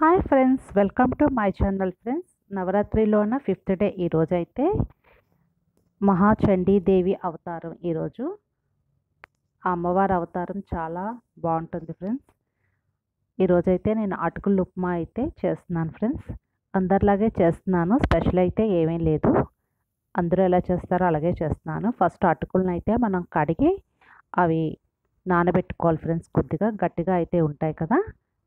Hi friends, welcome to my channel friends. నవరాత్రిలోన 5th day ఈరోజు అయితే మహాచండీదేవి అవతారం. ఈరోజు ఆ అమ్మవారి అవతారం చాలా బాగుంటుంది ఫ్రెండ్స్. ఈరోజైతే నేను అటుకుల ఉప్మా అయితే చేస్తున్నాను ఫ్రెండ్స్. అందరిలాగే చేస్తున్నాను, స్పెషల్ అయితే ఏమీ లేదు. అందరూ ఎలా చేస్తారో అలాగే చేస్తున్నాను. ఫస్ట్ అటుకులను అయితే మనం కడిగి అవి నానబెట్టుకోవాలి ఫ్రెండ్స్. కొద్దిగా గట్టిగా అయితే ఉంటాయి కదా,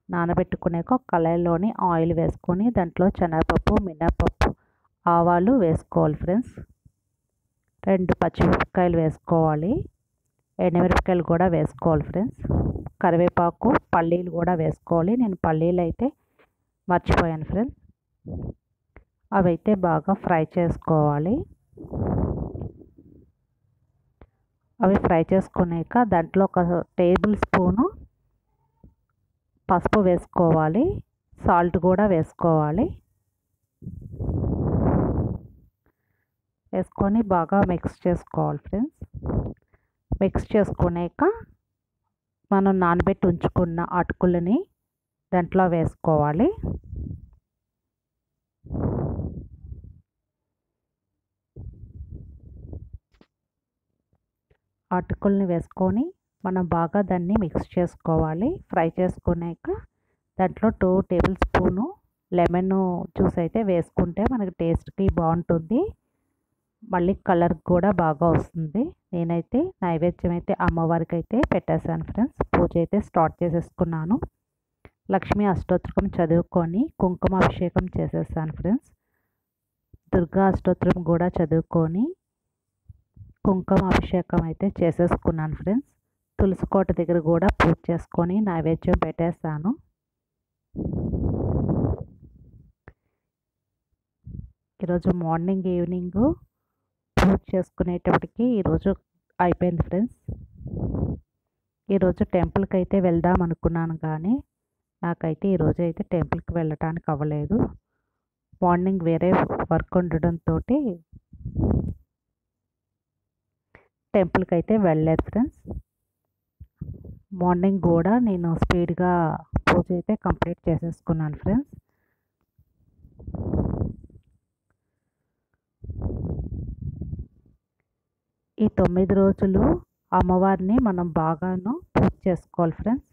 నానబెట్టుకునేక ఒక కళాయిలోని ఆయిల్ వేసుకొని దాంట్లో శనగపప్పు, మినపప్పు, ఆవాలు వేసుకోవాలి ఫ్రెండ్స్. 2 పచ్చిమిరపకాయలు వేసుకోవాలి, ఎండుమిరపకాయలు కూడా వేసుకోవాలి ఫ్రెండ్స్. కరివేపాకు, పల్లీలు కూడా వేసుకోవాలి. నేను పల్లీలు అయితే మర్చిపోయాను ఫ్రెండ్స్. అవైతే బాగా ఫ్రై చేసుకోవాలి. అవి ఫ్రై చేసుకున్నాక దాంట్లో ఒక టేబుల్ స్పూను పసుపు వేసుకోవాలి, సాల్ట్ కూడా వేసుకోవాలి. వేసుకొని బాగా మిక్స్ చేసుకోవాలి ఫ్రెండ్స్. మిక్స్ చేసుకున్నాక మనం నానబెట్టి ఉంచుకున్న అటుకులని దాంట్లో వేసుకోవాలి. అటుకుల్ని వేసుకొని మనం బాగా దాన్ని మిక్స్ చేసుకోవాలి. ఫ్రై చేసుకున్నాక దాంట్లో 2 టేబుల్ స్పూను లెమన్ జ్యూస్ అయితే వేసుకుంటే మనకి టేస్ట్కి బాగుంటుంది, మళ్ళీ కలర్ కూడా బాగా వస్తుంది. నేనైతే నైవేద్యం అయితే అమ్మవారికి అయితే పెట్టేశాను ఫ్రెండ్స్. పూజ అయితే స్టార్ట్ చేసేసుకున్నాను. లక్ష్మీ అష్టోత్తరం చదువుకొని కుంకుమ అభిషేకం చేసేసాను ఫ్రెండ్స్. దుర్గా అష్టోత్తరం కూడా చదువుకొని కుంకుమ అభిషేకం అయితే చేసేసుకున్నాను ఫ్రెండ్స్. తులసి కోట దగ్గర కూడా పూజ చేసుకొని నైవేద్యం పెట్టేస్తాను. ఈరోజు మార్నింగ్ ఈవినింగ్ పూజ చేసుకునేటప్పటికి ఈరోజు అయిపోయింది ఫ్రెండ్స్. ఈరోజు టెంపుల్కి అయితే వెళ్దాం అనుకున్నాను, కానీ నాకైతే ఈరోజు అయితే టెంపుల్కి వెళ్ళటానికి అవ్వలేదు. మార్నింగ్ వేరే వర్క్ ఉండడంతో టెంపుల్కి అయితే వెళ్ళలేదు ఫ్రెండ్స్. మార్నింగ్ కూడా నేను స్పీడ్గా పూజ అయితే కంప్లీట్ చేసేసుకున్నాను ఫ్రెండ్స్. ఈ 9 రోజులు అమ్మవారిని మనం బాగాను పూజ చేసుకోవాలి ఫ్రెండ్స్.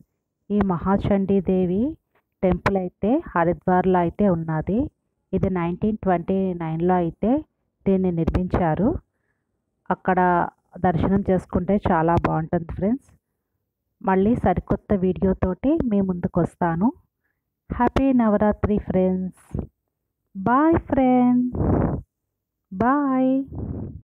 ఈ మహాచండీదేవి టెంపుల్ అయితే హరిద్వార్లో అయితే ఉన్నది. ఇది 1929లో అయితే దీన్ని నిర్మించారు. అక్కడ దర్శనం చేసుకుంటే చాలా బాగుంటుంది ఫ్రెండ్స్. మళ్ళీ సరికొత్త వీడియోతోటి మీ ముందుకు వస్తాను. Happy Navaratri friends. Bye friends, bye.